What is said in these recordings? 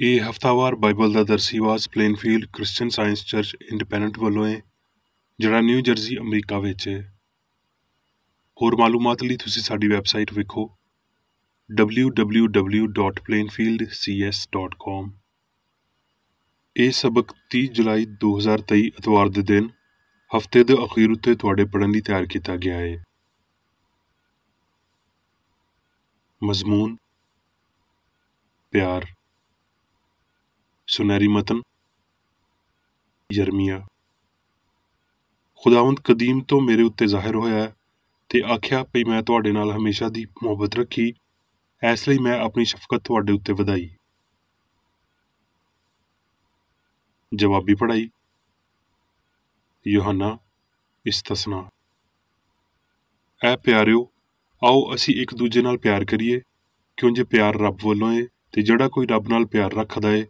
ਇਹ ਹਫ਼ਤਾਵਾਰ ਬਾਈਬਲ ਦਾ ਦਰਸੀ ਆਵਾਜ਼ ਪਲੇਨਫੀਲਡ Christian science church independent ਵੱਲੋਂ ਹੈ, ਜਿਹੜਾ ਨਿਊ ਜਰਸੀ ਅਮਰੀਕਾ ਵਿੱਚ ਹੈ। ਹੋਰ ਮਾਲੂਮਾਤ ਲਈ ਤੁਸੀਂ ਸਾਡੀ ਵੈਬਸਾਈਟ ਵੇਖੋ www.plainfieldcs.com। ਇਹ ਸਬਕ 30 ਜੁਲਾਈ 2023 ਐਤਵਾਰ ਦੇ ਦਿਨ ਹਫ਼ਤੇ ਦੇ ਅਖੀਰ ਉੱਤੇ ਤੁਹਾਡੇ ਪੜ੍ਹਨ ਲਈ ਤਿਆਰ ਕੀਤਾ ਗਿਆ ਹੈ। ਮਜ਼ਮੂਨ ਪਿਆਰ। ਸੁਨਹਿਰੀ ਮਤਨ ਯਰਮੀਆ। ਖੁਦਾਵੰਦ ਕਦੀਮ ਤੋਂ ਮੇਰੇ ਉੱਤੇ ਜ਼ਾਹਿਰ ਹੋਇਆ ਤੇ ਆਖਿਆ ਭਈ ਮੈਂ ਤੁਹਾਡੇ ਨਾਲ ਹਮੇਸ਼ਾ ਦੀ ਮੁਹੱਬਤ ਰੱਖੀ, ਇਸ ਲਈ ਮੈਂ ਆਪਣੀ ਸ਼ਫਕਤ ਤੁਹਾਡੇ ਉੱਤੇ ਵਧਾਈ। ਜਵਾਬੀ ਪੜ੍ਹਾਈ ਯੋਹੰਨਾ ਇਸਤਸਨਾ। ਐ ਪਿਆਰਿਓ, ਆਓ ਅਸੀਂ ਇੱਕ ਦੂਜੇ ਨਾਲ ਪਿਆਰ ਕਰੀਏ, ਕਿਉਂ ਜੇ ਪਿਆਰ ਰੱਬ ਵੱਲੋਂ ਹੈ ਤੇ ਜਿਹੜਾ ਕੋਈ ਰੱਬ ਨਾਲ ਪਿਆਰ ਰੱਖਦਾ ਹੈ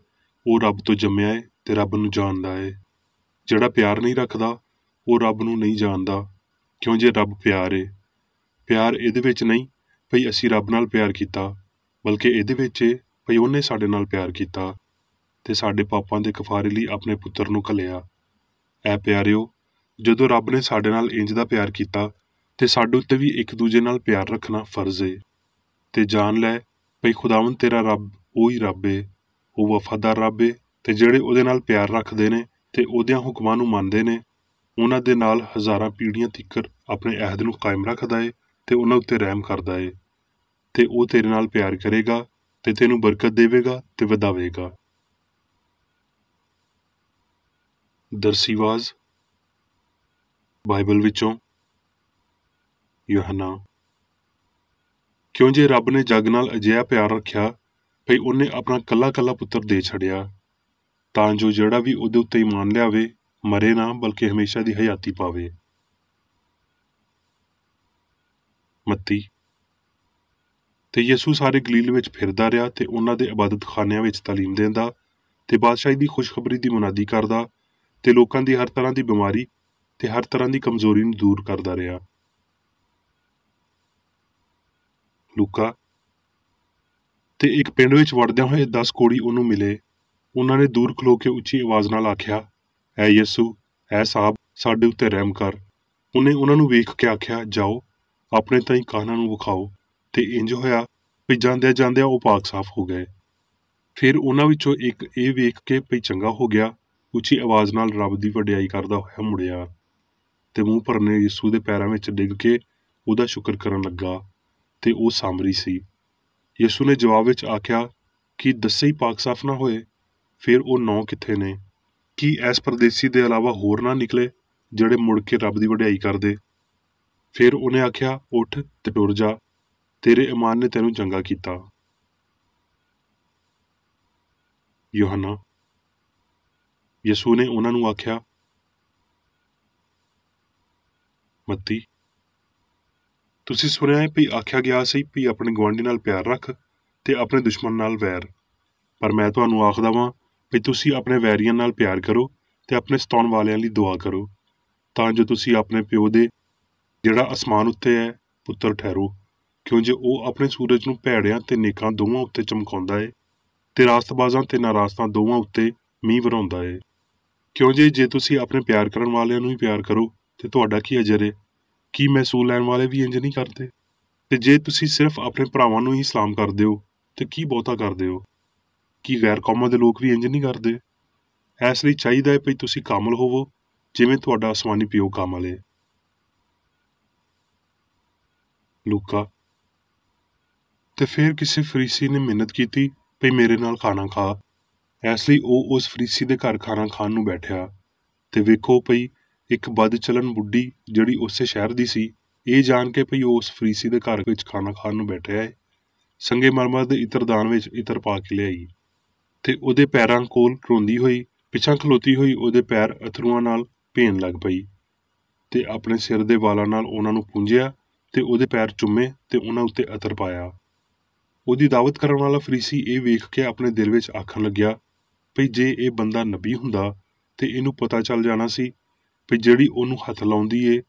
ਉਹ ਰੱਬ ਤੋਂ ਜੰਮਿਆ ਹੈ ਤੇ ਰੱਬ ਨੂੰ ਜਾਣਦਾ ਹੈ। ਜਿਹੜਾ ਪਿਆਰ ਨਹੀਂ ਰੱਖਦਾ ਉਹ ਰੱਬ ਨੂੰ ਨਹੀਂ ਜਾਣਦਾ, ਕਿਉਂ ਜੇ ਰੱਬ ਪਿਆਰ ਹੈ। ਪਿਆਰ ਇਹਦੇ ਵਿੱਚ ਨਹੀਂ ਭਈ ਅਸੀਂ ਰੱਬ ਨਾਲ ਪਿਆਰ ਕੀਤਾ, ਬਲਕਿ ਇਹਦੇ ਵਿੱਚ ਹੈ ਭਈ ਉਹਨੇ ਸਾਡੇ ਨਾਲ ਪਿਆਰ ਕੀਤਾ ਤੇ ਸਾਡੇ ਪਾਪਾਂ ਦੇ ਕਫਾਰੇ ਲਈ ਆਪਣੇ ਪੁੱਤਰ ਨੂੰ ਘੱਲਿਆ। ਐ ਪਿਆਰਿਓ, ਜਦੋਂ ਰੱਬ ਨੇ ਸਾਡੇ ਨਾਲ ਇੰਜ ਦਾ ਪਿਆਰ ਕੀਤਾ ਤੇ ਸਾਡੇ ਉੱਤੇ ਵੀ ਇੱਕ ਦੂਜੇ ਨਾਲ ਪਿਆਰ ਰੱਖਣਾ ਫਰਜ਼ ਹੈ। ਤੇ ਜਾਣ ਲੈ ਭਈ ਖੁਦਾਵੰਦ ਤੇਰਾ ਰੱਬ ਉਹੀ ਰੱਬ ਹੈ, ਉਹ ਵਫਾਦਾਰ ਰੱਬ ਹੈ ਤੇ ਜਿਹੜੇ ਉਹਦੇ ਨਾਲ ਪਿਆਰ ਰੱਖਦੇ ਨੇ ਤੇ ਉਹਦਿਆਂ ਹੁਕਮਾਂ ਨੂੰ ਮੰਨਦੇ ਨੇ, ਉਹਨਾਂ ਦੇ ਨਾਲ ਹਜ਼ਾਰਾਂ ਪੀੜ੍ਹੀਆਂ ਤੀਕਰ ਆਪਣੇ ਅਹਿਦ ਨੂੰ ਕਾਇਮ ਰੱਖਦਾ ਹੈ ਤੇ ਉਹਨਾਂ ਉੱਤੇ ਰਹਿਮ ਕਰਦਾ ਹੈ। ਤੇ ਉਹ ਤੇਰੇ ਨਾਲ ਪਿਆਰ ਕਰੇਗਾ ਤੇ ਤੈਨੂੰ ਬਰਕਤ ਦੇਵੇਗਾ ਤੇ ਵਧਾਵੇਗਾ। ਦਰਸੀਵਾਜ਼ ਬਾਈਬਲ ਵਿੱਚੋਂ ਯੋਹੰਨਾ। ਕਿਉਂ ਜੇ ਰੱਬ ਨੇ ਜੱਗ ਨਾਲ ਅਜਿਹਾ ਪਿਆਰ ਰੱਖਿਆ ਭਈ ਉਹਨੇ ਆਪਣਾ ਕੱਲਾ ਪੁੱਤਰ ਦੇ ਛੱਡਿਆ, ਤਾਂ ਜੋ ਜਿਹੜਾ ਵੀ ਉਹਦੇ ਉੱਤੇ ਈਮਾਨ ਲਿਆਵੇ ਮਰੇ ਨਾ ਬਲਕਿ ਹਮੇਸ਼ਾ ਦੀ ਹਯਾਤੀ ਪਾਵੇ। ਮੱਤੀ। ਤੇ ਯਿਸੂ ਸਾਰੇ ਗਲੀਲ ਵਿੱਚ ਫਿਰਦਾ ਰਿਹਾ ਤੇ ਉਹਨਾਂ ਦੇ ਇਬਾਦਤਖਾਨਿਆਂ ਵਿੱਚ ਤਾਲੀਮ ਦਿੰਦਾ ਤੇ ਬਾਦਸ਼ਾਹੀ ਦੀ ਖੁਸ਼ਖਬਰੀ ਦੀ ਮੁਨਾਦੀ ਕਰਦਾ ਤੇ ਲੋਕਾਂ ਦੀ ਹਰ ਤਰ੍ਹਾਂ ਦੀ ਬਿਮਾਰੀ ਤੇ ਹਰ ਤਰ੍ਹਾਂ ਦੀ ਕਮਜ਼ੋਰੀ ਨੂੰ ਦੂਰ ਕਰਦਾ ਰਿਹਾ। ਲੂਕਾ। ਤੇ ਇੱਕ ਪਿੰਡ ਵਿੱਚ ਵੜਦਿਆਂ ਹੋਏ 10 ਕੋੜੀ ਉਹਨੂੰ ਮਿਲੇ। ਉਹਨਾਂ ਨੇ ਦੂਰ ਖਲੋ ਕੇ ਉੱਚੀ ਆਵਾਜ਼ ਨਾਲ ਆਖਿਆ, ਐ ਯਿਸੂ, ਐ ਸਾਹਬ, ਸਾਡੇ ਉੱਤੇ ਰਹਿਮ ਕਰ। ਉਹਨੇ ਉਹਨਾਂ ਨੂੰ ਵੇਖ ਕੇ ਆਖਿਆ, ਜਾਓ ਆਪਣੇ ਤਾਈਂ ਕਾਹਨਾਂ ਨੂੰ ਵਿਖਾਓ। ਤੇ ਇੰਜ ਹੋਇਆ ਵੀ ਜਾਂਦਿਆਂ ਜਾਂਦਿਆਂ ਉਹ ਪਾਕ ਸਾਫ਼ ਹੋ ਗਏ। ਫਿਰ ਉਹਨਾਂ ਵਿੱਚੋਂ ਇੱਕ ਇਹ ਵੇਖ ਕੇ ਭਈ ਚੰਗਾ ਹੋ ਗਿਆ, ਉੱਚੀ ਆਵਾਜ਼ ਨਾਲ ਰੱਬ ਦੀ ਵਡਿਆਈ ਕਰਦਾ ਹੋਇਆ ਮੁੜਿਆ ਤੇ ਮੂੰਹ ਭਰਨੇ ਯਿਸੂ ਦੇ ਪੈਰਾਂ ਵਿੱਚ ਡਿੱਗ ਕੇ ਉਹਦਾ ਸ਼ੁਕਰ ਕਰਨ ਲੱਗਾ ਤੇ ਉਹ ਸਾਮਰੀ ਸੀ। ਯਿਸੂ ਨੇ ਜਵਾਬ ਵਿੱਚ ਆਖਿਆ, ਕੀ ਦੱਸੇ ਹੀ ਪਾਕ ਸਾਫ਼ ਨਾ ਹੋਏ? ਫਿਰ ਉਹ 9 ਕਿੱਥੇ ਨੇ? ਕੀ ਇਸ ਪਰਦੇਸੀ ਦੇ ਇਲਾਵਾ ਹੋਰ ਨਾ ਨਿਕਲੇ ਜਿਹੜੇ ਮੁੜ ਕੇ ਰੱਬ ਦੀ ਵਡਿਆਈ ਕਰਦੇ? ਫਿਰ ਉਹਨੇ ਆਖਿਆ, ਉੱਠ ਤੇ ਟੁਰ ਜਾ, ਤੇਰੇ ਈਮਾਨ ਨੇ ਤੈਨੂੰ ਚੰਗਾ ਕੀਤਾ। ਯੋਹੰਨਾ। ਯਿਸੂ ਨੇ ਉਹਨਾਂ ਨੂੰ ਆਖਿਆ। ਮੱਤੀ। ਤੁਸੀਂ ਸੁਣਿਆ ਹੈ ਭਈ ਆਖਿਆ ਗਿਆ ਸੀ ਭਈ ਆਪਣੇ ਗੁਆਂਢੀ ਨਾਲ ਪਿਆਰ ਰੱਖ ਤੇ ਆਪਣੇ ਦੁਸ਼ਮਣ ਨਾਲ ਵੈਰ। ਪਰ ਮੈਂ ਤੁਹਾਨੂੰ ਆਖਦਾ ਵਾਂ ਭਈ ਤੁਸੀਂ ਆਪਣੇ ਵੈਰੀਆਂ ਨਾਲ ਪਿਆਰ ਕਰੋ ਤੇ ਆਪਣੇ ਸਤਾਉਣ ਵਾਲਿਆਂ ਲਈ ਦੁਆ ਕਰੋ, ਤਾਂ ਜੋ ਤੁਸੀਂ ਆਪਣੇ ਪਿਓ ਦੇ ਜਿਹੜਾ ਅਸਮਾਨ ਉੱਤੇ ਹੈ ਪੁੱਤਰ ਠਹਿਰੋ, ਕਿਉਂ ਜੇ ਉਹ ਆਪਣੇ ਸੂਰਜ ਨੂੰ ਭੈੜਿਆਂ ਤੇ ਨੇਕਾਂ ਦੋਵਾਂ ਉੱਤੇ ਚਮਕਾਉਂਦਾ ਹੈ ਤੇ ਰਾਸਤਬਾਜ਼ਾਂ ਤੇ ਨਾਰਾਸਤਾਂ ਦੋਵਾਂ ਉੱਤੇ ਮੀਂਹ ਵਰਾਉਂਦਾ ਹੈ। ਕਿਉਂ ਜੇ ਤੁਸੀਂ ਆਪਣੇ ਪਿਆਰ ਕਰਨ ਵਾਲਿਆਂ ਨੂੰ ਹੀ ਪਿਆਰ ਕਰੋ ਤੇ ਤੁਹਾਡਾ ਕੀ ਅਜਰ ਹੈ? ਕੀ ਮਹਿਸੂਲ ਲੈਣ ਵਾਲੇ ਵੀ ਇੰਜ ਨਹੀਂ ਕਰਦੇ? ਤੇ ਜੇ ਤੁਸੀਂ ਸਿਰਫ ਆਪਣੇ ਭਰਾਵਾਂ ਨੂੰ ਹੀ ਸਲਾਮ ਕਰਦੇ ਹੋ ਤੇ ਕੀ ਬਹੁਤਾ ਕਰਦੇ ਹੋ? ਕੀ ਗੈਰ ਕੌਮਾਂ ਦੇ ਲੋਕ ਵੀ ਇੰਜ ਨਹੀਂ ਕਰਦੇ? ਇਸ ਲਈ ਚਾਹੀਦਾ ਹੈ ਭਈ ਤੁਸੀਂ ਕਾਮਲ ਹੋਵੋ ਜਿਵੇਂ ਤੁਹਾਡਾ ਅਸਮਾਨੀ ਪਿਓ ਕਾਮਲ ਹੈ। ਲੂਕਾ। ਤੇ ਫਿਰ ਕਿਸੇ ਫਰੀਸੀ ਨੇ ਮਿੰਨਤ ਕੀਤੀ ਭਈ ਮੇਰੇ ਨਾਲ ਖਾਣਾ ਖਾ। ਇਸ ਲਈ ਉਹ ਉਸ ਫਰੀਸੀ ਦੇ ਘਰ ਖਾਣਾ ਖਾਣ ਨੂੰ ਬੈਠਿਆ ਤੇ ਵੇਖੋ ਭਈ ਇੱਕ ਬਦ ਚਲਨ ਬੁੱਢੀ ਜਿਹੜੀ ਉਸੇ ਸ਼ਹਿਰ ਦੀ ਸੀ, ਇਹ ਜਾਣ ਕੇ ਭਈ ਉਹ ਉਸ ਫਰੀਸੀ ਦੇ ਘਰ ਵਿੱਚ ਖਾਣਾ ਖਾਣ ਨੂੰ ਬੈਠਿਆ ਹੈ, ਸੰਗੇ ਮਰਮਰ ਦੇ ਇਤਰਦਾਨ ਵਿੱਚ ਇਤਰ ਪਾ ਕੇ ਲਿਆਈ ਤੇ ਉਹਦੇ ਪੈਰਾਂ ਕੋਲ ਰੋਂਦੀ ਹੋਈ ਪਿਛਾਂ ਖਲੋਤੀ ਹੋਈ ਉਹਦੇ ਪੈਰ ਅਥਰੂਆਂ ਨਾਲ ਭੇਣ ਲੱਗ ਪਈ ਤੇ ਆਪਣੇ ਸਿਰ ਦੇ ਵਾਲਾਂ ਨਾਲ ਉਹਨਾਂ ਨੂੰ ਪੂੰਝਿਆ ਤੇ ਉਹਦੇ ਪੈਰ ਚੁੰਮੇ ਤੇ ਉਹਨਾਂ ਉੱਤੇ ਅਤਰ ਪਾਇਆ। ਉਹਦੀ ਦਾਵਤ ਕਰਨ ਵਾਲਾ ਫਰੀਸੀ ਇਹ ਵੇਖ ਕੇ ਆਪਣੇ ਦਿਲ ਵਿੱਚ ਆਖਣ ਲੱਗਿਆ ਭਈ ਜੇ ਇਹ ਬੰਦਾ ਨਬੀ ਹੁੰਦਾ ਤੇ ਇਹਨੂੰ ਪਤਾ ਚੱਲ ਜਾਣਾ ਸੀ ਭਈ ਜਿਹੜੀ ਉਹਨੂੰ ਹੱਥ ਲਾਉਂਦੀ ਏ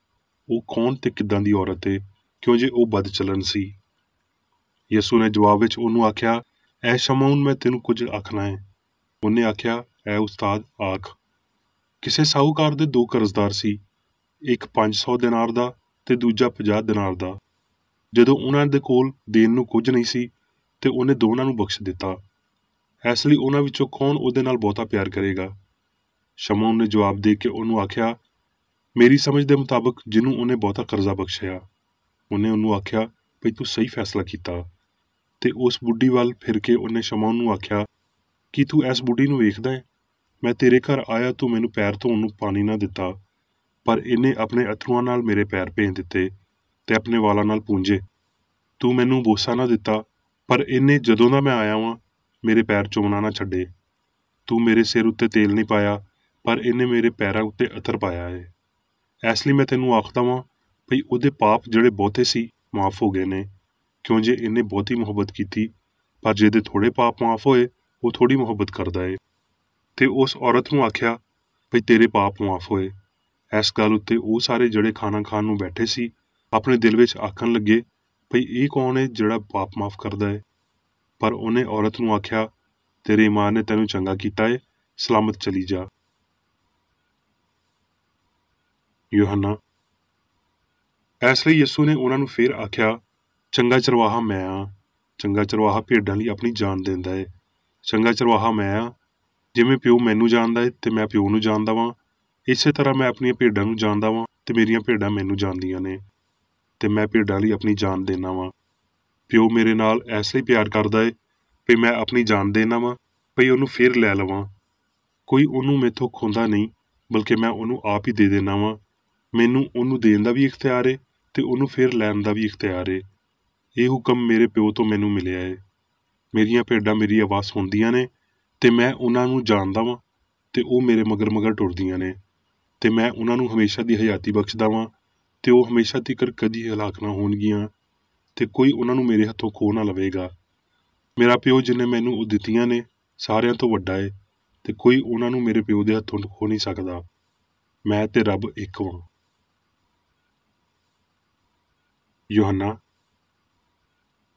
ਉਹ ਕੌਣ ਤੇ ਕਿੱਦਾਂ ਦੀ ਔਰਤ ਏ, ਕਿਉਂ ਜੇ ਉਹ ਬਦ ਚਲਨ ਸੀ। ਯਿਸੂ ਨੇ ਜਵਾਬ ਵਿੱਚ ਉਹਨੂੰ ਆਖਿਆ, ਐ ਸ਼ਮਊਨ, ਮੈਂ ਤੈਨੂੰ ਕੁਝ ਆਖਣਾ ਹੈ। ਉਹਨੇ ਆਖਿਆ, ਐ ਉਸਤਾਦ ਆਖ। ਕਿਸੇ ਸਾਹੂਕਾਰ ਦੇ 2 ਕਰਜ਼ਦਾਰ ਸੀ, ਇੱਕ 500 ਦਿਨਾਰ ਦਾ ਤੇ ਦੂਜਾ 50 ਦਿਨਾਰ ਦਾ। ਜਦੋਂ ਉਹਨਾਂ ਦੇ ਕੋਲ ਦੇਣ ਨੂੰ ਕੁਝ ਨਹੀਂ ਸੀ ਤੇ ਉਹਨੇ ਦੋਨਾਂ ਨੂੰ ਬਖਸ਼ ਦਿੱਤਾ। ਇਸ ਲਈ ਉਹਨਾਂ ਵਿੱਚੋਂ ਕੌਣ ਉਹਦੇ ਨਾਲ ਬਹੁਤਾ ਪਿਆਰ ਕਰੇਗਾ? ਸ਼ਮੌਨ ਨੇ ਜਵਾਬ ਦੇ ਕੇ ਉਹਨੂੰ ਆਖਿਆ, ਮੇਰੀ ਸਮਝ ਦੇ ਮੁਤਾਬਕ ਜਿਹਨੂੰ ਉਹਨੇ ਬਹੁਤਾ ਕਰਜ਼ਾ ਬਖਸ਼ਿਆ। ਉਹਨੇ ਉਹਨੂੰ ਆਖਿਆ, ਭਈ ਤੂੰ ਸਹੀ ਫੈਸਲਾ ਕੀਤਾ। ਤੇ ਉਸ ਬੁੱਢੀ ਵੱਲ ਫਿਰ ਕੇ ਉਹਨੇ ਸ਼ਮੌਨ ਨੂੰ ਆਖਿਆ, ਕੀ ਤੂੰ ਇਸ ਬੁੱਢੀ ਨੂੰ ਵੇਖਦਾ ਹੈ? ਮੈਂ ਤੇਰੇ ਘਰ ਆਇਆ, ਤੂੰ ਮੈਨੂੰ ਪੈਰ ਧੋਣ ਨੂੰ ਪਾਣੀ ਨਾ ਦਿੱਤਾ, ਪਰ ਇਹਨੇ ਆਪਣੇ ਅਥਰੂਆਂ ਨਾਲ ਮੇਰੇ ਪੈਰ ਭੇਜ ਦਿੱਤੇ ਤੇ ਆਪਣੇ ਵਾਲਾਂ ਨਾਲ ਪੂੰਝੇ। ਤੂੰ ਮੈਨੂੰ ਬੋਸਾ ਨਾ ਦਿੱਤਾ, ਪਰ ਇਹਨੇ ਜਦੋਂ ਦਾ ਮੈਂ ਆਇਆ ਵਾਂ ਮੇਰੇ ਪੈਰ ਚੁੰਮਣਾ ਨਾ ਛੱਡੇ। ਤੂੰ ਮੇਰੇ ਸਿਰ ਉੱਤੇ ਤੇਲ ਨਹੀਂ ਪਾਇਆ, ਪਰ ਇਹਨੇ ਮੇਰੇ ਪੈਰਾਂ ਉੱਤੇ ਅਤਰ ਪਾਇਆ ਹੈ। ਇਸ ਲਈ ਮੈਂ ਤੈਨੂੰ ਆਖਦਾ ਵਾਂ ਭਈ ਉਹਦੇ ਪਾਪ ਜਿਹੜੇ ਬਹੁਤੇ ਸੀ ਮਾਫ਼ ਹੋ ਗਏ ਨੇ, ਕਿਉਂ ਜੇ ਇਹਨੇ ਬਹੁਤੀ ਮੁਹੱਬਤ ਕੀਤੀ, ਪਰ ਜਿਹਦੇ ਥੋੜ੍ਹੇ ਪਾਪ ਮਾਫ਼ ਹੋਏ ਉਹ ਥੋੜ੍ਹੀ ਮੁਹੱਬਤ ਕਰਦਾ ਏ। ਤੇ ਉਸ ਔਰਤ ਨੂੰ ਆਖਿਆ, ਭਈ ਤੇਰੇ ਪਾਪ ਮਾਫ਼ ਹੋਏ। ਇਸ ਗੱਲ ਉੱਤੇ ਉਹ ਸਾਰੇ ਜਿਹੜੇ ਖਾਣਾ ਖਾਣ ਨੂੰ ਬੈਠੇ ਸੀ ਆਪਣੇ ਦਿਲ ਵਿੱਚ ਆਖਣ ਲੱਗੇ, ਭਈ ਇਹ ਕੌਣ ਹੈ ਜਿਹੜਾ ਪਾਪ ਮਾਫ਼ ਕਰਦਾ ਹੈ? ਪਰ ਉਹਨੇ ਔਰਤ ਨੂੰ ਆਖਿਆ, ਤੇਰੇ ਈਮਾਨ ਨੇ ਤੈਨੂੰ ਚੰਗਾ ਕੀਤਾ ਏ, ਸਲਾਮਤ ਚਲੀ ਜਾ। ਯੂਹੰਨਾ। ਇਸ ਲਈ ਯਿਸੂ ਨੇ ਉਹਨਾਂ ਨੂੰ ਫੇਰ ਆਖਿਆ, ਚੰਗਾ ਚਰਵਾਹਾ ਮੈਂ ਆ। ਚੰਗਾ ਚਰਵਾਹਾ ਭੇਡਾਂ ਲਈ ਆਪਣੀ ਜਾਨ ਦਿੰਦਾ ਏ। ਚੰਗਾ ਚਰਵਾਹਾ ਮੈਂ ਆ। ਜਿਵੇਂ ਪਿਓ ਮੈਨੂੰ ਜਾਣਦਾ ਏ ਤੇ ਮੈਂ ਪਿਓ ਨੂੰ ਜਾਣਦਾ ਵਾਂ, ਇਸੇ ਤਰ੍ਹਾਂ ਮੈਂ ਆਪਣੀਆਂ ਭੇਡਾਂ ਨੂੰ ਜਾਣਦਾ ਵਾਂ ਤੇ ਮੇਰੀਆਂ ਭੇਡਾਂ ਮੈਨੂੰ ਜਾਣਦੀਆਂ ਨੇ, ਤੇ ਮੈਂ ਭੇਡਾਂ ਲਈ ਆਪਣੀ ਜਾਨ ਦੇਣਾ ਵਾਂ। ਪਿਓ ਮੇਰੇ ਨਾਲ ਇਸ ਲਈ ਪਿਆਰ ਕਰਦਾ ਏ ਵੀ ਮੈਂ ਆਪਣੀ ਜਾਨ ਦੇਣਾ ਵਾਂ, ਭਈ ਉਹਨੂੰ ਫੇਰ ਲੈ ਲਵਾਂ। ਕੋਈ ਉਹਨੂੰ ਮੈਥੋਂ ਖੋਂਦਾ ਨਹੀਂ, ਬਲਕਿ ਮੈਂ ਉਹਨੂੰ ਆਪ ਹੀ ਦੇ ਦੇਣਾ ਵਾਂ। ਮੈਨੂੰ ਉਹਨੂੰ ਦੇਣ ਦਾ ਵੀ ਇਖਤਿਆਰ ਏ ਤੇ ਉਹਨੂੰ ਫੇਰ ਲੈਣ ਦਾ ਵੀ ਇਖਤਿਆਰ ਏ। ਇਹ ਹੁਕਮ ਮੇਰੇ ਪਿਓ ਤੋਂ ਮੈਨੂੰ ਮਿਲਿਆ ਏ। ਮੇਰੀਆਂ ਭੇਡਾਂ ਮੇਰੀ ਆਵਾਜ਼ ਸੁਣਦੀਆਂ ਨੇ ਤੇ ਮੈਂ ਉਹਨਾਂ ਨੂੰ ਜਾਣਦਾ ਵਾਂ ਤੇ ਉਹ ਮੇਰੇ ਮਗਰ ਮਗਰ ਟੁਰਦੀਆਂ ਨੇ, ਤੇ ਮੈਂ ਉਹਨਾਂ ਨੂੰ ਹਮੇਸ਼ਾ ਦੀ ਹਯਾਤੀ ਬਖਸ਼ਦਾ ਵਾਂ ਤੇ ਉਹ ਹਮੇਸ਼ਾ ਤੀਕਰ ਕਦੀ ਹਲਾਕ ਨਾ ਹੋਣਗੀਆਂ ਤੇ ਕੋਈ ਉਹਨਾਂ ਨੂੰ ਮੇਰੇ ਹੱਥੋਂ ਖੋਹ ਨਾ ਲਵੇਗਾ। ਮੇਰਾ ਪਿਓ ਜਿਹਨੇ ਮੈਨੂੰ ਉਹ ਦਿੱਤੀਆਂ ਨੇ ਸਾਰਿਆਂ ਤੋਂ ਵੱਡਾ ਏ ਤੇ ਕੋਈ ਉਹਨਾਂ ਨੂੰ ਮੇਰੇ ਪਿਓ ਦੇ ਹੱਥੋਂ ਖੋਹ ਨਹੀਂ ਸਕਦਾ। ਮੈਂ ਤੇ ਰੱਬ ਇੱਕ ਵਾਂ। ਯੂਹੰਨਾ।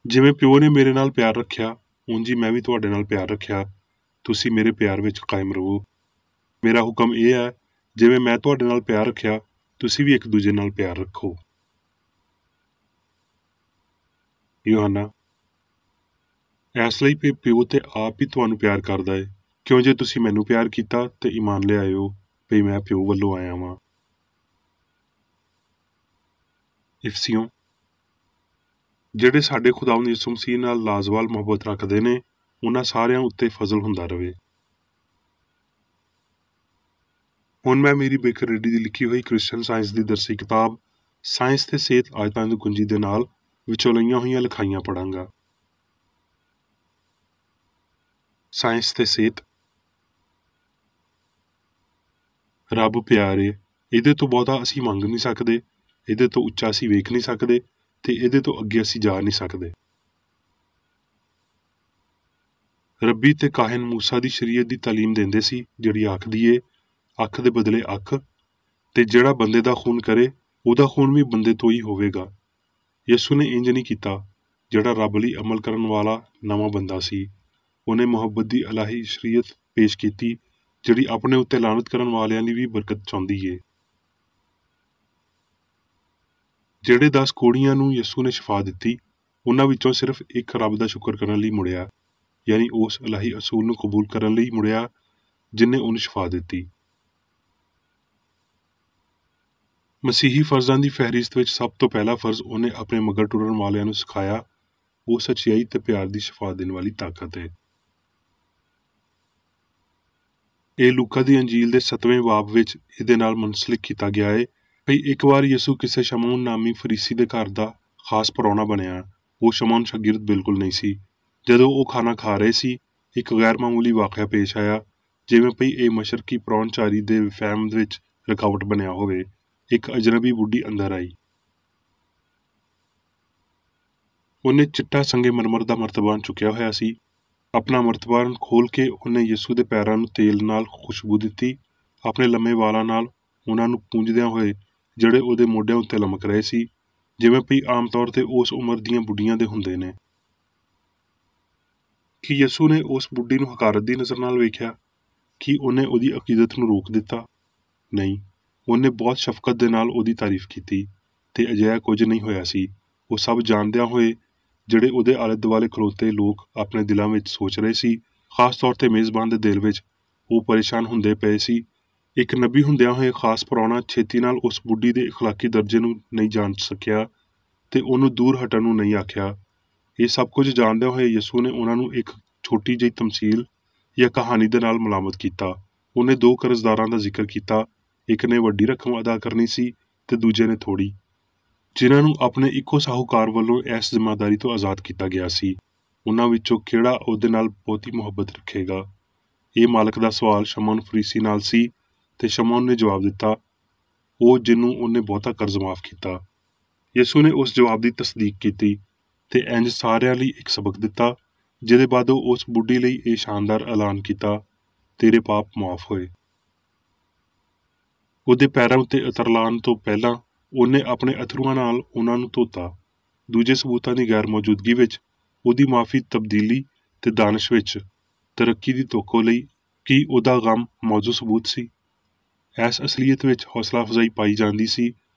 ਜਿਵੇਂ ਪਿਓ ਨੇ ਮੇਰੇ ਨਾਲ ਪਿਆਰ ਰੱਖਿਆ, ਉਂਝ ਹੀ ਮੈਂ ਵੀ ਤੁਹਾਡੇ ਨਾਲ ਪਿਆਰ ਰੱਖਿਆ। ਤੁਸੀਂ ਮੇਰੇ ਪਿਆਰ ਵਿੱਚ ਕਾਇਮ ਰਹੋ। ਮੇਰਾ ਹੁਕਮ ਇਹ ਹੈ, ਜਿਵੇਂ ਮੈਂ ਤੁਹਾਡੇ ਨਾਲ ਪਿਆਰ ਰੱਖਿਆ, ਤੁਸੀਂ ਵੀ ਇੱਕ ਦੂਜੇ ਨਾਲ ਪਿਆਰ ਰੱਖੋ। ਯੂਹੰਨਾ। ਇਸ ਲਈ ਪਿਓ ਤੇ ਆਪ ਹੀ ਤੁਹਾਨੂੰ ਪਿਆਰ ਕਰਦਾ ਏ, ਕਿਉਂ ਜੇ ਤੁਸੀਂ ਮੈਨੂੰ ਪਿਆਰ ਕੀਤਾ ਤੇ ਈਮਾਨ ਲਿਆਏ ਹੋ ਵੀ ਮੈਂ ਪਿਓ ਵੱਲੋਂ ਆਇਆ ਵਾਂ। ਇਫਸੀਓਂ। ਜਿਹੜੇ ਸਾਡੇ ਖੁਦਾਵੰਦ ਯਿਸੂ ਮਸੀਹ ਨਾਲ ਲਾਜ਼ਵਾਲ ਮੁਹੱਬਤ ਰੱਖਦੇ ਨੇ, ਉਹਨਾਂ ਸਾਰਿਆਂ ਉੱਤੇ ਫਜ਼ਲ ਹੁੰਦਾ ਰਵੇ। ਹੁਣ ਮੈਂ ਮੇਰੀ ਬੇਕਰ ਰੈਡੀ ਦੀ ਲਿਖੀ ਹੋਈ ਕ੍ਰਿਸਚਨ ਸਾਇੰਸ ਦੀ ਦਰਸੀ ਕਿਤਾਬ ਸਾਇੰਸ ਤੇ ਸਿਹਤ ਆਇਤਾਂ ਦੀ ਕੁੰਜੀ ਦੇ ਨਾਲ ਵਿੱਚੋਂ ਲਈਆਂ ਹੋਈਆਂ ਲਿਖਾਈਆਂ ਪੜਾਂਗਾ। ਸਾਇੰਸ ਤੇ ਸਿਹਤ। ਰੱਬ ਪਿਆਰ ਏ, ਇਹਦੇ ਤੋਂ ਬਹੁਤਾ ਅਸੀਂ ਮੰਗ ਨਹੀਂ ਸਕਦੇ, ਇਹਦੇ ਤੋਂ ਉੱਚਾ ਅਸੀਂ ਵੇਖ ਨਹੀਂ ਸਕਦੇ ਤੇ ਇਹਦੇ ਤੋਂ ਅੱਗੇ ਅਸੀਂ ਜਾ ਨਹੀਂ ਸਕਦੇ। ਰੱਬੀ ਤੇ ਕਾਹਿਨ ਮੂਸਾ ਦੀ ਸ਼ਰੀਅਤ ਦੀ ਤਾਲੀਮ ਦਿੰਦੇ ਸੀ, ਜਿਹੜੀ ਆਖਦੀ ਏ, ਅੱਖ ਦੇ ਬਦਲੇ ਅੱਖ, ਤੇ ਜਿਹੜਾ ਬੰਦੇ ਦਾ ਖੂਨ ਕਰੇ ਉਹਦਾ ਖੂਨ ਵੀ ਬੰਦੇ ਤੋਂ ਹੀ ਹੋਵੇਗਾ। ਯਿਸੂ ਨੇ ਇੰਜ ਨਹੀਂ ਕੀਤਾ। ਜਿਹੜਾ ਰੱਬ ਲਈ ਅਮਲ ਕਰਨ ਵਾਲਾ ਨਵਾਂ ਬੰਦਾ ਸੀ, ਉਹਨੇ ਮੁਹੱਬਤ ਦੀ ਇਲਾਹੀ ਸ਼ਰੀਅਤ ਪੇਸ਼ ਕੀਤੀ, ਜਿਹੜੀ ਆਪਣੇ ਉੱਤੇ ਲਾਨਤ ਕਰਨ ਵਾਲਿਆਂ ਲਈ ਵੀ ਬਰਕਤ ਚਾਹੁੰਦੀ ਏ। ਜਿਹੜੇ 10 ਕੋੜੀਆਂ ਨੂੰ ਯਿਸੂ ਨੇ ਸ਼ਿਫਾ ਦਿੱਤੀ, ਉਹਨਾਂ ਵਿੱਚੋਂ ਸਿਰਫ ਇੱਕ ਰੱਬ ਦਾ ਸ਼ੁਕਰ ਕਰਨ ਲਈ ਮੁੜਿਆ, ਯਾਨੀ ਉਸ ਇਲਾਹੀ ਅਸੂਲ ਨੂੰ ਕਬੂਲ ਕਰਨ ਲਈ ਮੁੜਿਆ ਜਿਨ੍ਹੇ ਉਹਨੂੰ ਸ਼ਿਫਾ ਦਿੱਤੀ। ਮਸੀਹੀ ਫਰਜ਼ਾਂ ਦੀ ਫਹਿਰਿਸਤ ਵਿੱਚ ਸਭ ਤੋਂ ਪਹਿਲਾ ਫਰਜ਼ ਉਹਨੇ ਆਪਣੇ ਮਗਰ ਟੁਰਨ ਵਾਲਿਆਂ ਨੂੰ ਸਿਖਾਇਆ, ਉਹ ਸੱਚਾਈ ਤੇ ਪਿਆਰ ਦੀ ਸ਼ਿਫਾ ਦੇਣ ਵਾਲੀ ਤਾਕਤ ਹੈ। ਇਹ ਲੂਕਾ ਦੀ ਅੰਜੀਲ ਦੇ 7ਵੇਂ ਬਾਬ ਵਿੱਚ ਇਹਦੇ ਨਾਲ ਮੁਨਸਲਿਕ ਕੀਤਾ ਗਿਆ ਹੈ ਭਈ ਇੱਕ ਵਾਰ ਯਿਸੂ ਕਿਸੇ ਸ਼ਮੂਨ ਨਾਮੀ ਫਰੀਸੀ ਦੇ ਘਰ ਦਾ ਖਾਸ ਪ੍ਰਾਹੁਣਾ ਬਣਿਆ। ਉਹ ਸ਼ਮੂਨ ਸ਼ਾਗਿਰਦ ਬਿਲਕੁਲ ਨਹੀਂ ਸੀ। ਜਦੋਂ ਉਹ ਖਾਣਾ ਖਾ ਰਹੇ ਸੀ, ਇੱਕ ਗੈਰ ਮਾਮੂਲੀ ਵਾਕਿਆ ਪੇਸ਼ ਆਇਆ, ਜਿਵੇਂ ਭਈ ਇਹ ਮਸ਼ਰਕੀ ਪ੍ਰਾਹੁਣਚਾਰੀ ਦੇ ਫਹਿਮ ਵਿੱਚ ਰੁਕਾਵਟ ਬਣਿਆ ਹੋਵੇ। ਇੱਕ ਅਜਨਬੀ ਬੁੱਢੀ ਅੰਦਰ ਆਈ। ਉਹਨੇ ਚਿੱਟਾ ਸੰਗੇ ਮਰਮਰ ਦਾ ਮਰਤਬਾਨ ਚੁੱਕਿਆ ਹੋਇਆ ਸੀ। ਆਪਣਾ ਮਰਤਬਾਨ ਖੋਲ ਕੇ ਉਹਨੇ ਯਿਸੂ ਦੇ ਪੈਰਾਂ ਨੂੰ ਤੇਲ ਨਾਲ ਖੁਸ਼ਬੂ ਦਿੱਤੀ, ਆਪਣੇ ਲੰਮੇ ਵਾਲਾਂ ਨਾਲ ਉਹਨਾਂ ਨੂੰ ਪੂੰਝਦਿਆਂ ਹੋਏ ਜਿਹੜੇ ਉਹਦੇ ਮੋਢਿਆਂ ਉੱਤੇ ਲਮਕ ਰਹੇ ਸੀ, ਜਿਵੇਂ ਭਈ ਆਮ ਤੌਰ ਤੇ ਉਸ ਉਮਰ ਦੀਆਂ ਬੁੱਢੀਆਂ ਦੇ ਹੁੰਦੇ ਨੇ। ਕਿ ਯਿਸੂ ਨੇ ਉਸ ਬੁੱਢੀ ਨੂੰ ਹਕਾਰਤ ਦੀ ਨਜ਼ਰ ਨਾਲ ਵੇਖਿਆ? ਕਿ ਉਹਨੇ ਉਹਦੀ ਅਕੀਦਤ ਨੂੰ ਰੋਕ ਦਿੱਤਾ? ਨਹੀਂ, ਉਹਨੇ ਬਹੁਤ ਸ਼ਫਕਤ ਦੇ ਨਾਲ ਉਹਦੀ ਤਾਰੀਫ ਕੀਤੀ, ਤੇ ਅਜਿਹਾ ਕੁਝ ਨਹੀਂ ਹੋਇਆ ਸੀ। ਉਹ ਸਭ ਜਾਣਦਿਆਂ ਹੋਏ ਜਿਹੜੇ ਉਹਦੇ ਆਲੇ ਦੁਆਲੇ ਖਲੋਤੇ ਲੋਕ ਆਪਣੇ ਦਿਲਾਂ ਵਿੱਚ ਸੋਚ ਰਹੇ ਸੀ, ਖਾਸ ਤੌਰ ਤੇ ਮੇਜ਼ਬਾਨ ਦੇ ਦਿਲ ਵਿੱਚ ਉਹ ਪਰੇਸ਼ਾਨ ਹੁੰਦੇ ਪਏ ਸੀ। ਇੱਕ ਨਬੀ ਹੁੰਦਿਆਂ ਹੋਏ ਖਾਸ ਪ੍ਰਾਹੁਣਾ ਛੇਤੀ ਨਾਲ ਉਸ ਬੁੱਢੀ ਦੇ ਇਖਲਾਕੀ ਦਰਜੇ ਨੂੰ ਨਹੀਂ ਜਾਣ ਸਕਿਆ ਤੇ ਉਹਨੂੰ ਦੂਰ ਹਟਣ ਨੂੰ ਨਹੀਂ ਆਖਿਆ। ਇਹ ਸਭ ਕੁਝ ਜਾਣਦਿਆਂ ਹੋਏ ਯਿਸੂ ਨੇ ਉਹਨਾਂ ਨੂੰ ਇੱਕ ਛੋਟੀ ਜਿਹੀ ਤਮਸੀਲ ਜਾਂ ਕਹਾਣੀ ਦੇ ਨਾਲ ਮਲਾਮਤ ਕੀਤਾ। ਉਹਨੇ ਦੋ ਕਰਜ਼ਦਾਰਾਂ ਦਾ ਜ਼ਿਕਰ ਕੀਤਾ, ਇੱਕ ਨੇ ਵੱਡੀ ਰਕਮ ਅਦਾ ਕਰਨੀ ਸੀ ਤੇ ਦੂਜੇ ਨੇ ਥੋੜ੍ਹੀ, ਜਿਨ੍ਹਾਂ ਨੂੰ ਆਪਣੇ ਇੱਕੋ ਸਾਹੂਕਾਰ ਵੱਲੋਂ ਇਸ ਜ਼ਿੰਮੇਦਾਰੀ ਤੋਂ ਆਜ਼ਾਦ ਕੀਤਾ ਗਿਆ ਸੀ। ਉਹਨਾਂ ਵਿੱਚੋਂ ਕਿਹੜਾ ਉਹਦੇ ਨਾਲ ਬਹੁਤੀ ਮੁਹੱਬਤ ਰੱਖੇਗਾ? ਇਹ ਮਾਲਕ ਦਾ ਸਵਾਲ ਸ਼ਮੌਨ ਫਰੀਸੀ ਨਾਲ ਸੀ, ਤੇ ਸ਼ਮੌਨ ਨੇ ਜਵਾਬ ਦਿੱਤਾ, ਉਹ ਜਿਹਨੂੰ ਉਹਨੇ ਬਹੁਤਾ ਕਰਜ਼ ਮਾਫ਼ ਕੀਤਾ। ਯਿਸੂ ਨੇ ਉਸ ਜਵਾਬ ਦੀ ਤਸਦੀਕ ਕੀਤੀ ਤੇ ਇੰਜ ਸਾਰਿਆਂ ਲਈ ਇੱਕ ਸਬਕ ਦਿੱਤਾ, ਜਿਹਦੇ ਬਾਅਦ ਉਹ ਉਸ ਬੁੱਢੀ ਲਈ ਇਹ ਸ਼ਾਨਦਾਰ ਐਲਾਨ ਕੀਤਾ, ਤੇਰੇ ਪਾਪ ਮਾਫ਼ ਹੋਏ। ਉਹਦੇ ਪੈਰਾਂ ਉੱਤੇ ਅਤਰ ਲਾਉਣ ਤੋਂ ਪਹਿਲਾਂ ਉਹਨੇ ਆਪਣੇ ਅਥਰੂਆਂ ਨਾਲ ਉਹਨਾਂ ਨੂੰ ਧੋਤਾ। ਦੂਜੇ ਸਬੂਤਾਂ ਦੀ ਗੈਰ ਮੌਜੂਦਗੀ ਵਿੱਚ ਉਹਦੀ ਮਾਫ਼ੀ ਤਬਦੀਲੀ ਤੇ ਦਾਨਿਸ਼ ਵਿੱਚ ਤਰੱਕੀ ਦੀ ਤੋਕੋ ਲਈ ਕੀ ਉਹਦਾ ਗਮ ਮੌਜੂ ਸਬੂਤ ਸੀ? ਇਸ ਅਸਲੀਅਤ ਵਿੱਚ ਹੌਸਲਾ ਅਫਜ਼ਾਈ ਪਾਈ ਜਾਂਦੀ ਸੀ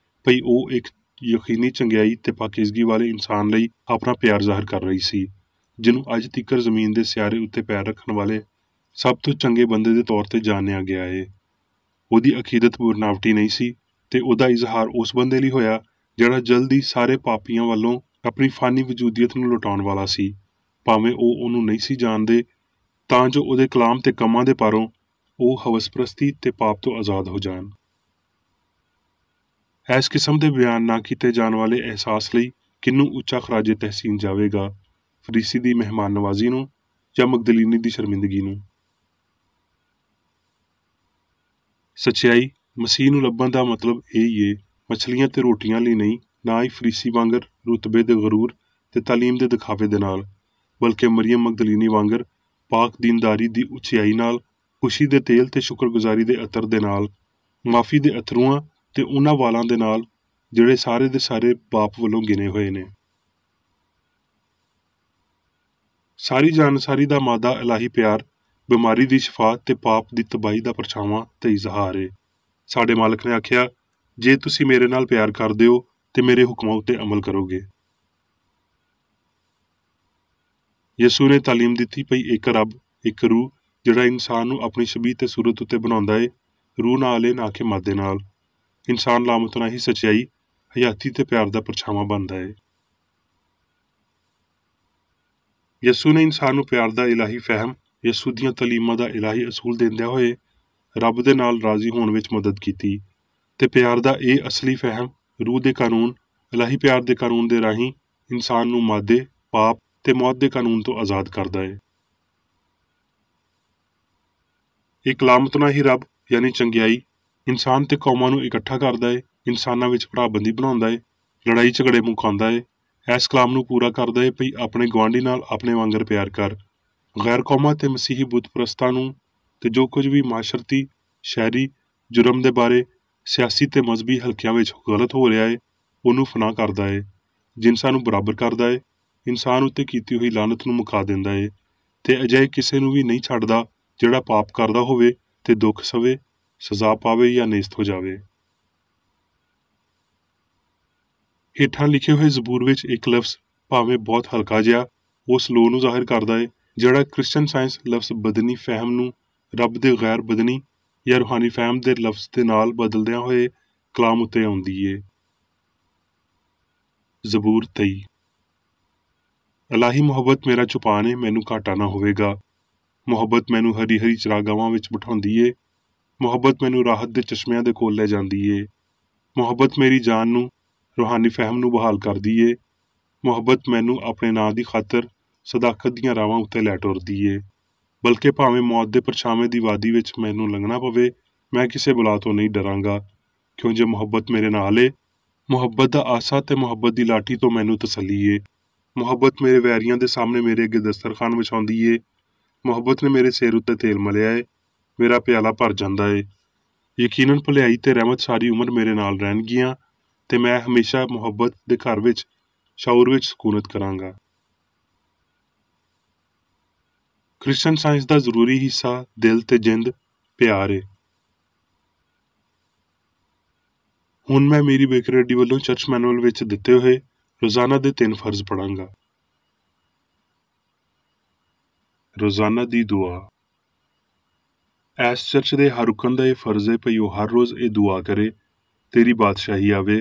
ਭਈ ਉਹ ਇੱਕ ਯਕੀਨੀ ਚੰਗਿਆਈ ਤੇ ਪਾਕੀਜ਼ਗੀ ਵਾਲੇ ਇਨਸਾਨ ਲਈ ਆਪਣਾ ਪਿਆਰ ਜ਼ਾਹਰ ਕਰ ਰਹੀ ਸੀ, ਜਿਹਨੂੰ ਅੱਜ ਤੀਕਰ ਜ਼ਮੀਨ ਦੇ ਸਿਆਰੇ ਉੱਤੇ ਪੈਰ ਰੱਖਣ ਵਾਲੇ ਸਭ ਤੋਂ ਚੰਗੇ ਬੰਦੇ ਦੇ ਤੌਰ ਤੇ ਜਾਣਿਆ ਗਿਆ ਏ। ਉਹਦੀ ਅਕੀਦਤ ਬਨਾਵਟੀ ਨਹੀਂ ਸੀ, ਤੇ ਉਹਦਾ ਇਜ਼ਹਾਰ ਉਸ ਬੰਦੇ ਲਈ ਹੋਇਆ ਜਿਹੜਾ ਜਲਦੀ ਸਾਰੇ ਪਾਪੀਆਂ ਵੱਲੋਂ ਆਪਣੀ ਫਾਨੀ ਵਜੂਦੀਅਤ ਨੂੰ ਲੁਟਾਉਣ ਵਾਲਾ ਸੀ, ਭਾਵੇਂ ਉਹ ਉਹਨੂੰ ਨਹੀਂ ਸੀ ਜਾਣਦੇ, ਤਾਂ ਜੋ ਉਹਦੇ ਕਲਾਮ ਤੇ ਕੰਮਾਂ ਦੇ ਪਾਰੋਂ ਉਹ ਹਵਸਪ੍ਰਸਤੀ ਤੇ ਪਾਪ ਤੋਂ ਆਜ਼ਾਦ ਹੋ ਜਾਣ। ਇਸ ਕਿਸਮ ਦੇ ਬਿਆਨ ਨਾ ਕੀਤੇ ਜਾਣ ਵਾਲੇ ਅਹਿਸਾਸ ਲਈ ਕਿਹਨੂੰ ਉੱਚਾ ਖਰਾਜੇ ਤਹਿਸੀਨ ਜਾਵੇਗਾ, ਫਰੀਸੀ ਦੀ ਮਹਿਮਾਨ ਨਵਾਜ਼ੀ ਨੂੰ ਜਾਂ ਮਗਦਲੀਨੀ ਦੀ ਸ਼ਰਮਿੰਦਗੀ ਨੂੰ? ਸੱਚਾਈ ਮਸੀਹ ਨੂੰ ਲੱਭਣ ਦਾ ਮਤਲਬ ਇਹ ਹੀ ਏ, ਮਛਲੀਆਂ ਤੇ ਰੋਟੀਆਂ ਲਈ ਨਹੀਂ, ਨਾ ਹੀ ਫਰੀਸੀ ਵਾਂਗਰ ਰੁਤਬੇ ਦੇ ਗਰੂਰ ਤੇ ਤਾਲੀਮ ਦੇ ਦਿਖਾਵੇ ਦੇ ਨਾਲ, ਬਲਕਿ ਮਰੀਅਮ ਮਗਦਲੀਨੀ ਵਾਂਗਰ ਪਾਕ ਦੀਨਦਾਰੀ ਦੀ ਉਚਾਈ ਨਾਲ, ਖੁਸ਼ੀ ਦੇ ਤੇਲ ਤੇ ਸ਼ੁਕਰਗੁਜ਼ਾਰੀ ਦੇ ਅਤਰ ਦੇ ਨਾਲ, ਮਾਫੀ ਦੇ ਅਥਰੂਆਂ ਤੇ ਉਹਨਾਂ ਵਾਲਾਂ ਦੇ ਨਾਲ ਜਿਹੜੇ ਸਾਰੇ ਦੇ ਸਾਰੇ ਬਾਪ ਵੱਲੋਂ ਗਿਣੇ ਹੋਏ ਨੇ। ਸਾਰੀ ਜਾਣਸਾਰੀ ਦਾ ਮਾਦਾ ਇਲਾਹੀ ਪਿਆਰ, ਬਿਮਾਰੀ ਦੀ ਸ਼ਿਫਾ ਤੇ ਪਾਪ ਦੀ ਤਬਾਹੀ ਦਾ ਪਰਛਾਵਾਂ ਤੇ ਇਜ਼ਹਾਰ ਏ। ਸਾਡੇ ਮਾਲਕ ਨੇ ਆਖਿਆ, ਜੇ ਤੁਸੀਂ ਮੇਰੇ ਨਾਲ ਪਿਆਰ ਕਰਦੇ ਹੋ ਤੇ ਮੇਰੇ ਹੁਕਮਾਂ ਉੱਤੇ ਅਮਲ ਕਰੋਗੇ। ਯਿਸੂ ਨੇ ਤਾਲੀਮ ਦਿੱਤੀ ਪਈ ਇੱਕ ਰੱਬ, ਇੱਕ ਰੂਹ, ਜਿਹੜਾ ਇਨਸਾਨ ਨੂੰ ਆਪਣੀ ਸ਼ਬੀਹ ਤੇ ਸੂਰਤ ਉੱਤੇ ਬਣਾਉਂਦਾ ਏ, ਰੂਹ ਨਾਲ ਏ ਨਾ ਕਿ ਮਾਦੇ ਨਾਲ। ਇਨਸਾਨ ਲਾਮਤਨਾ ਹੀ ਸੱਚਾਈ, ਹਯਾਤੀ ਤੇ ਪਿਆਰ ਦਾ ਪਰਛਾਵਾਂ ਬਣਦਾ ਏ। ਯਿਸੂ ਨੇ ਇਨਸਾਨ ਨੂੰ ਪਿਆਰ ਦਾ ਇਲਾਹੀ ਫਹਿਮ, ਯਿਸੂ ਦੀਆਂ ਤਾਲੀਮਾਂ ਦਾ ਇਲਾਹੀ ਅਸੂਲ ਦਿੰਦਿਆਂ ਹੋਏ ਰੱਬ ਦੇ ਨਾਲ ਰਾਜ਼ੀ ਹੋਣ ਵਿੱਚ ਮਦਦ ਕੀਤੀ, ਤੇ ਪਿਆਰ ਦਾ ਇਹ ਅਸਲੀ ਫਹਿਮ ਰੂਹ ਦੇ ਕਾਨੂੰਨ, ਇਲਾਹੀ ਪਿਆਰ ਦੇ ਕਾਨੂੰਨ ਦੇ ਰਾਹੀਂ ਇਨਸਾਨ ਨੂੰ ਮਾਦੇ, ਪਾਪ ਤੇ ਮੌਤ ਦੇ ਕਾਨੂੰਨ ਤੋਂ ਆਜ਼ਾਦ ਕਰਦਾ ਏ। ਇੱਕ ਲਾਮਤਨਾ ਹੀ ਰੱਬ ਯਾਨੀ ਚੰਗਿਆਈ ਇਨਸਾਨ ਤੇ ਕੌਮਾਂ ਨੂੰ ਇਕੱਠਾ ਕਰਦਾ ਏ, ਇਨਸਾਨਾਂ ਵਿੱਚ ਭਰਾਬੰਦੀ ਬਣਾਉਂਦਾ ਏ, ਲੜਾਈ ਝਗੜੇ ਮੁਕਾਉਂਦਾ ਏ। ਇਸ ਕਲਾਮ ਨੂੰ ਪੂਰਾ ਕਰਦਾ ਏ ਭਈ ਆਪਣੇ ਗੁਆਂਢੀ ਨਾਲ ਆਪਣੇ ਵਾਂਗਰ ਪਿਆਰ ਕਰ। ਗੈਰ ਕੌਮਾਂ ਤੇ ਮਸੀਹੀ ਬੁੱਤ ਪ੍ਰਸਤਾਂ ਨੂੰ ਤੇ ਜੋ ਕੁਝ ਵੀ ਮਾਸ਼ਰਤੀ, ਸ਼ਹਿਰੀ ਜੁਰਮ ਦੇ ਬਾਰੇ ਸਿਆਸੀ ਤੇ ਮਜ਼ਹਬੀ ਹਲਕਿਆਂ ਵਿੱਚ ਗਲਤ ਹੋ ਰਿਹਾ ਏ, ਉਹਨੂੰ ਫਨਾਹ ਕਰਦਾ ਏ। ਜਿਨਸਾਂ ਨੂੰ ਬਰਾਬਰ ਕਰਦਾ ਏ, ਇਨਸਾਨ ਉੱਤੇ ਕੀਤੀ ਹੋਈ ਲਾਨਤ ਨੂੰ ਮੁਕਾ ਦਿੰਦਾ ਏ, ਤੇ ਅਜਿਹੇ ਕਿਸੇ ਨੂੰ ਵੀ ਨਹੀਂ ਛੱਡਦਾ ਜਿਹੜਾ ਪਾਪ ਕਰਦਾ ਹੋਵੇ ਤੇ ਦੁੱਖ ਸਵੇ, ਸਜ਼ਾ ਪਾਵੇ ਜਾਂ ਨੇਸਤ ਹੋ ਜਾਵੇ। ਹੇਠਾਂ ਲਿਖੇ ਹੋਏ ਜ਼ਬੂਰ ਵਿੱਚ ਇੱਕ ਲਫ਼ਜ਼ ਭਾਵੇਂ ਬਹੁਤ ਹਲਕਾ ਜਿਹਾ ਉਸ ਲੋਅ ਨੂੰ ਜ਼ਾਹਿਰ ਕਰਦਾ ਏ ਜਿਹੜਾ ਕ੍ਰਿਸਚਨ ਸਾਇੰਸ ਲਫ਼ਜ਼ ਬਦਨੀ ਫਹਿਮ ਨੂੰ ਰੱਬ ਦੇ ਗੈਰ ਬਦਨੀ ਜਾਂ ਰੂਹਾਨੀ ਫਹਿਮ ਦੇ ਲਫ਼ਜ਼ ਦੇ ਨਾਲ ਬਦਲਦਿਆਂ ਹੋਏ ਕਲਾਮ ਉੱਤੇ ਆਉਂਦੀ ਏ। ਜ਼ਬੂਰ 23। ਇਲਾਹੀ ਮੁਹੱਬਤ ਮੇਰਾ ਚੁਪਾਨ ਏ, ਮੈਨੂੰ ਘਾਟਾ ਨਾ ਹੋਵੇਗਾ। ਮੁਹੱਬਤ ਮੈਨੂੰ ਹਰੀ ਹਰੀ ਚਰਾਗਾਹਾਂ ਵਿੱਚ ਬਿਠਾਉਂਦੀ ਏ। ਮੁਹੱਬਤ ਮੈਨੂੰ ਰਾਹਤ ਦੇ ਚਸ਼ਮਿਆਂ ਦੇ ਕੋਲ ਲੈ ਜਾਂਦੀ ਏ। ਮੁਹੱਬਤ ਮੇਰੀ ਜਾਨ ਨੂੰ, ਰੂਹਾਨੀ ਫਹਿਮ ਨੂੰ ਬਹਾਲ ਕਰਦੀ ਏ। ਮੁਹੱਬਤ ਮੈਨੂੰ ਆਪਣੇ ਨਾਂ ਦੀ ਖਾਤਰ ਸਦਾਕਤ ਦੀਆਂ ਰਾਵਾਂ ਉੱਤੇ ਲੈ ਟੁਰਦੀ ਏ। ਬਲਕਿ ਭਾਵੇਂ ਮੌਤ ਦੇ ਪਰਛਾਵੇਂ ਦੀ ਵਾਦੀ ਵਿੱਚ ਮੈਨੂੰ ਲੰਘਣਾ ਪਵੇ, ਮੈਂ ਕਿਸੇ ਬਲਾ ਤੋਂ ਨਹੀਂ ਡਰਾਂਗਾ, ਕਿਉਂ ਜੇ ਮੁਹੱਬਤ ਮੇਰੇ ਨਾਲ ਏ। ਮੁਹੱਬਤ ਦਾ ਆਸਾ ਤੇ ਮੁਹੱਬਤ ਦੀ ਲਾਠੀ ਤੋਂ ਮੈਨੂੰ ਤਸੱਲੀ ਏ। ਮੁਹੱਬਤ ਮੇਰੇ ਵੈਰੀਆਂ ਦੇ ਸਾਹਮਣੇ ਮੇਰੇ ਅੱਗੇ ਦਸਤਰਖਾਨ ਵਿਛਾਉਂਦੀ ਏ। ਮੁਹੱਬਤ ਨੇ ਮੇਰੇ ਸਿਰ ਉੱਤੇ ਤੇਲ ਮਲਿਆ ਏ, ਮੇਰਾ ਪਿਆਲਾ ਭਰ ਜਾਂਦਾ ਏ। ਯਕੀਨਨ ਭਲਾਈ ਤੇ ਰਹਿਮਤ ਸਾਰੀ ਉਮਰ ਮੇਰੇ ਨਾਲ ਰਹਿਣਗੀਆਂ, ਤੇ ਮੈਂ ਹਮੇਸ਼ਾ ਮੁਹੱਬਤ ਦੇ ਘਰ ਵਿੱਚ ਸ਼ਾਉਰ ਵਿੱਚ ਸਕੂਨਤ ਕਰਾਂਗਾ। क्रिश्चन साइंस का जरूरी हिस्सा दिल ते जिंद प्यार है। हुण मैं मेरी बेकर रेड्डी वालों चर्च मैनुअल विच दिते हुए रोजाना के 3 फर्ज पढ़ांगा। रोजाना दी दुआ। इस चर्च के हर रुकन का यह फर्ज है भई वह हर रोज़ ये दुआ करे, तेरी बादशाही आवे,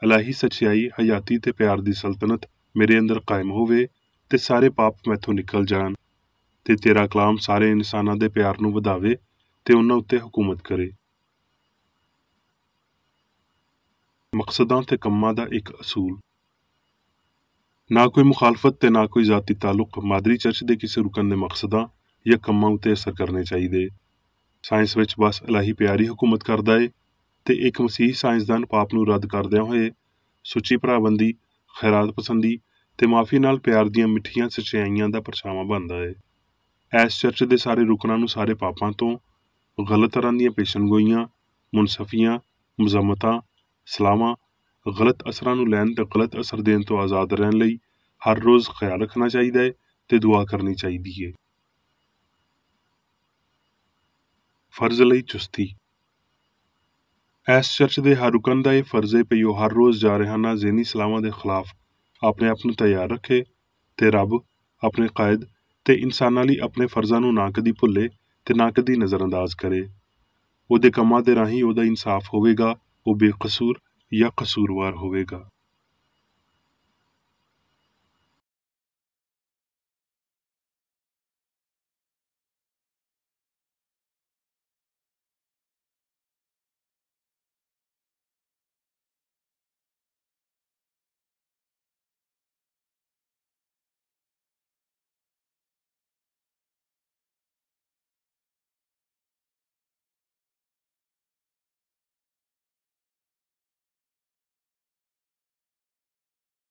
इलाही सच्चाई हयाती ते प्यार की सल्तनत मेरे अंदर कायम होवे ते सारे पाप मैथों निकल जान ते तेरा कलाम सारे इंसानां दे प्यार नूं वधावे ते उन्हां उत्ते हुकूमत करे। मकसदां ते कम्मां दा एक असूल। ना कोई मुखालफत ते ना कोई जाती ताल्लुक मादरी चर्च के किसी रुकन के मकसदां या कम्मां उत्ते असर करने चाहिए। साइंस विच बस इलाही प्यार ही हुकूमत करदा है ते एक मसीही साइंसदान पाप नूं रद्द करदिआं होए सुची भराबंदी, खैरात पसंदी ते माफ़ी नाल प्यार दीआं मिठियां सच्चाइयां दा परछावां बनदा है। इस चर्च के सारे रुकनां नूं सारे पापां तो, गलत तरह दीआं पेशनगोइयां, मुनसफियां, मजम्मतां, सलाहां, गलत असरां नूं लैण ते गलत असर देण तो आज़ाद रहण लई हर रोज़ ख्याल रखना चाहिए है ते दुआ करनी चाहिए है। फर्ज लई चुस्ती। इस चर्च के हर रुकन का यह फर्ज है भई वह हर रोज़ जारहाना ज़हनी सलाहां के खिलाफ अपने आप नूं तैयार रखे ते रब, अपने कायद ते इंसानां लई अपने फर्जां नूं ना कदी भुल्ले ते ना कदी नज़रअंदाज करे। ਉਹਦੇ ਕੰਮਾਂ ਦੇ ਰਾਹੀਂ ਉਹਦਾ इंसाफ होवेगा, वो बेकसूर या कसूरवार होवेगा।